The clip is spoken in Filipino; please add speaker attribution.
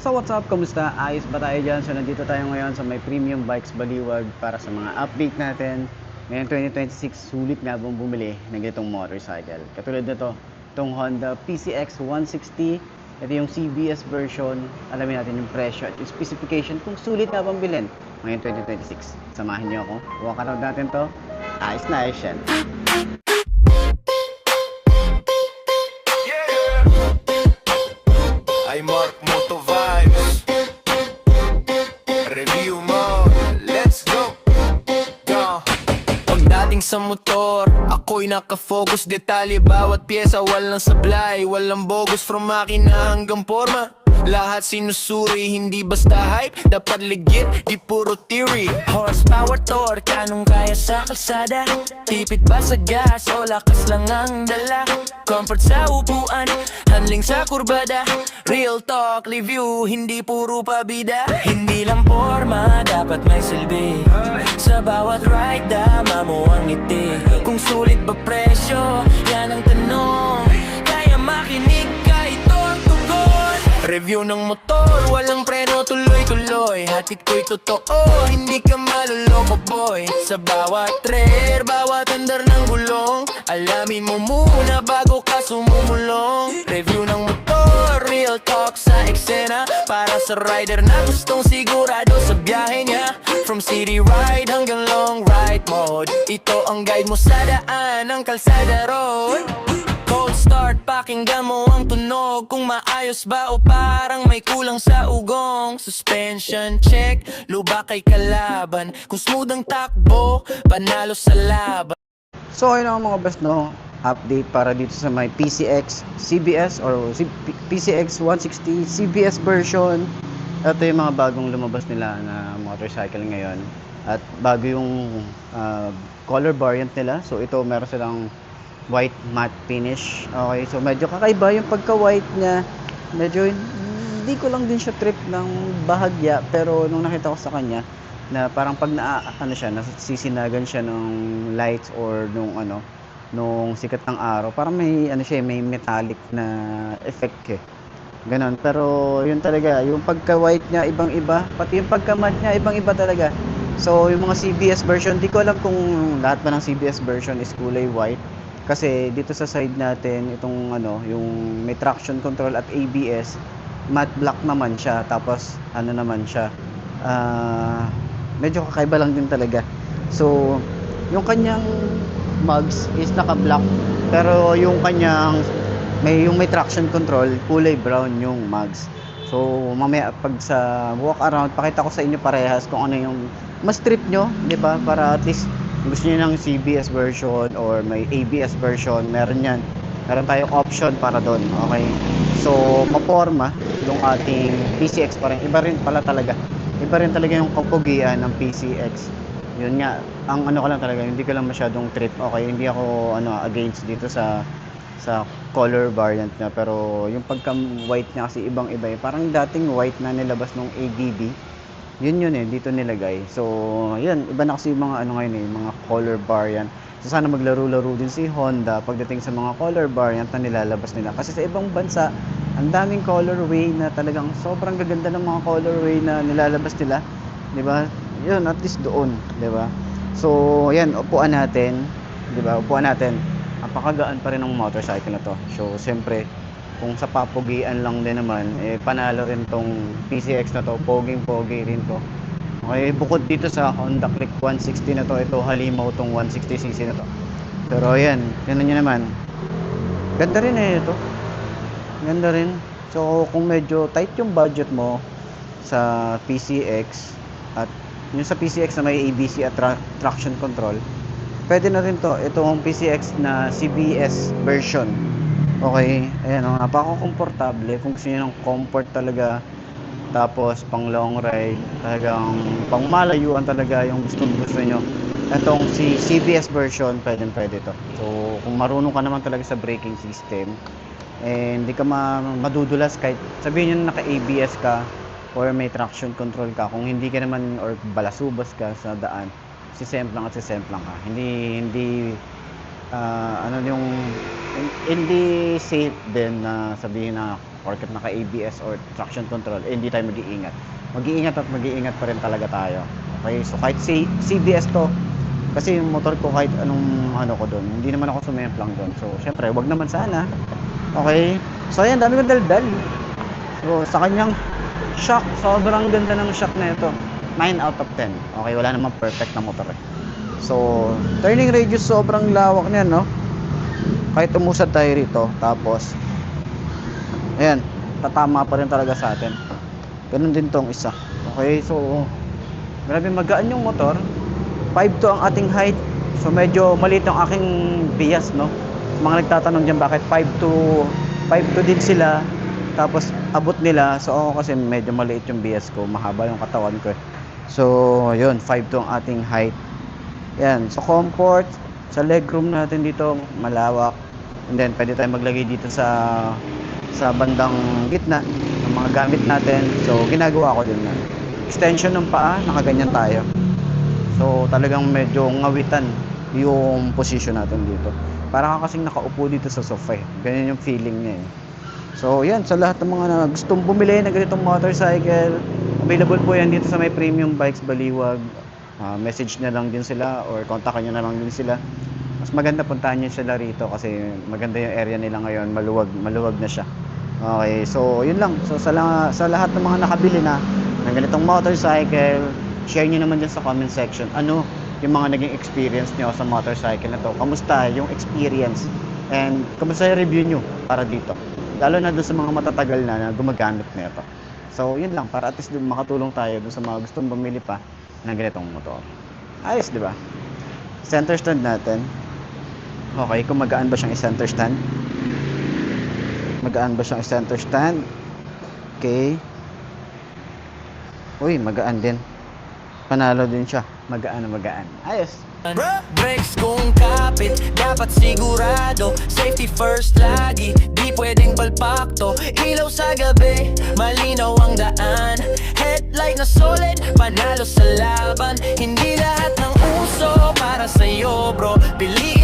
Speaker 1: So what's up? Kamusta? Ayos ba tayo dyan? So nandito tayo ngayon sa may Premium Bikes Baliwag para sa mga update natin. Ngayon 2026, sulit nga bang bumili ng ganitong motorcycle. Katulad nito, itong Honda PCX 160. Ito yung CBS version. Alamin natin yung presyo at yung specification kung sulit nga bang bilhin ngayon 2026. Samahan niyo ako. Walk around natin to. Ayos na ayos yan.
Speaker 2: Ay Mark Moto Vibes Review mo, let's go. Pagdating sa motor, ako'y nakafocus. Detalye bawat pyesa, walang sablay, walang bogus. From makina hanggang forma, lahat sinusuri, hindi basta hype. Dapat legit, di puro theory. Horsepower, torque, anong kaya sa kalsada? Tipid ba sa gas o lakas lang ang dala? Comfort sa upuan, handling sa kurbada. Real talk, review, hindi puro pabida. Hindi lang forma, dapat may silbi. Sa bawat ride, dama mo ang ngiti. Kung sulit ba presyo, yan ang tanong. Kaya makinig kay Tortugon. Review ng motor, walang preno, tuloy-tuloy. Hatid ko'y totoo, hindi ka maluloko boy. Sa bawat trailer, bawat andar ng gulong, alamin mo muna bago ka sumumulong. Review ng motor, real talk sa eksena, para sa rider na gustong sigurado sa biyahe niya. From city ride hanggang long ride mode, ito ang guide mo sa daan ng kalsada road. Cold start, pakinggan mo ang tunog, kung maayos ba o parang may kulang sa ugong. Suspension check, lubak kay kalaban. Kung smooth ang takbo, panalo sa laban.
Speaker 1: So ayun ang mga best update para dito sa may PCX CBS or PCX 160 CBS version. Ito yung mga bagong lumabas nila na motorcycle ngayon. At bago yung color variant nila. So ito meron silang white matte finish. Okay, so medyo kakaiba yung pagka-white niya. Medyo hindi ko lang din siya trip ng bahagya, pero nung nakita ko sa kanya na parang pag nasisinagan siya ng lights or nung sikat ng araw, parang may may metallic na effect Ganon. Pero yun talaga, yung pagka-white niya ibang-iba, pati yung pagka-matte niya ibang-iba talaga. So yung mga CBS version, di ko alam kung lahat ba ng CBS version is kulay white. Kasi dito sa side natin, itong yung may traction control at ABS, matte black naman siya. Tapos naman siya, medyo kakaiba lang din talaga. So yung kanyang mugs is naka-black, pero yung kanyang may traction control, kulay brown yung mugs. So mamaya pag sa walk around, pakita ko sa inyo parehas kung ano yung mas trip nyo, di ba? Para at least gusto niyo ng CBS version or may ABS version, meron tayong option para doon. Okay, so maporma yung ating PCX pa rin. Iba rin talaga yung kapugian ng PCX. Yun nga, ang ko lang talaga, hindi ko lang masyadong trip. Okay, hindi ako against dito sa color variant niya, pero yung pagka white niya kasi ibang-iba parang dating white na nilabas nung ADB, yun dito nilagay. So yan, iba na kasi yung mga ngayon mga color variant. So sana maglaro-laro din si Honda pagdating sa mga color variant na nilalabas nila, kasi sa ibang bansa ang daming colorway na talagang sobrang gaganda ng mga colorway na nilalabas nila, di ba? Yun, at least doon, di ba? So yan, upuan natin, di ba? Napakagaan pa rin ng motorcycle na to. So siyempre, kung sa papugian lang din naman, panalo rin tong PCX na to. Poging-pogi rin to. Okay, bukod dito sa Honda Click 160 na to, ito halimaw tong 160cc na to. Pero ayan, tingnan nyo naman. Ganda rin ito. Ganda rin. So kung medyo tight yung budget mo sa PCX, at yung sa PCX na may ABC at traction control, pwede na rin to. Itong PCX na CBS version. Okay, ayan napaka-komportable. Kung gusto niyo ng comfort talaga, tapos pang long ride, talagang pang malayuan talaga yung gusto niyo, itong si CBS version, pwede to. So kung marunong ka naman talaga sa braking system, and hindi ka madudulas kahit sabihin niyo naka-ABS ka or may traction control ka, kung hindi ka naman or balasubas ka sa daan, sisemplang ka. Hindi hindi safe din na sabihin na porket naka ABS or traction control, eh hindi tayo mag-iingat. Mag-iingat pa rin talaga tayo. Okay, so kahit CBS to, kasi yung motor ko kahit anong ano ko doon, hindi naman ako sumemplang doon. So syempre, wag naman sana. Okay, so ayan, dami kong daldal. So sa kanyang shock, sobrang ganda ng shock na ito. 9 out of 10. Okay, wala namang perfect na motor eh. So, turning radius sobrang lawak niyan, no? Kahit umusad tayo rito, tapos ayan, tatama pa rin talaga sa atin. Ganun din tong isa. Okay, so grabe magaan yung motor. 5'2" ang ating height. So medyo maliit ang aking bias, no? Mga nagtatanong diyan bakit 5'2", 5'2" din sila. Tapos abot nila. So ako kasi medyo maliit yung bias ko, mahaba yung katawan ko. So, yun, 5'2" ang ating height. Yan, so comfort, sa legroom natin dito, malawak. And then, pwede tayong maglagay dito sa bandang gitna ng mga gamit natin. So, ginagawa ko din na. Extension ng paa, nakaganyan tayo. So, talagang medyo ngawitan yung position natin dito. Parang kasing nakaupo dito sa sofa eh. Ganyan yung feeling niya eh. So, yan, sa lahat ng mga gustong bumili ng ganitong motorcycle, available po yan dito sa may Premium Bikes Baliwag. Message na lang din sila or kontakan nyo na lang din sila. Mas maganda puntahan nyo sila rito kasi maganda yung area nila ngayon, maluwag na siya. Okay, so yun lang. So sa lahat ng mga nakabili na ng ganitong motorcycle, share nyo naman dyan sa comment section ano yung mga naging experience nyo sa motorcycle na to. Kamusta yung experience and kamusta yung review nyo para dito, lalo na doon sa mga matatagal na gumagamit na ito. So yun lang, para at least makatulong tayo doon sa mga gustong bumili pa ng ganitong motor. Ayos, di ba? Center stand natin. Okay, kung magaan ba siyang i-center stand? Magaan ba siyang i-center stand? Okay. Uy, magaan din. Panalo din siya. Magaan na magaan. Ayos.
Speaker 2: Brakes kung kapit, dapat sigurado. Safety first lagi, di pwedeng palpakto. Ilaw sa gabi, malinaw ang daan. Headlight na solid, panalo sa laban. Hindi lahat ng uso para sa'yo bro. Pili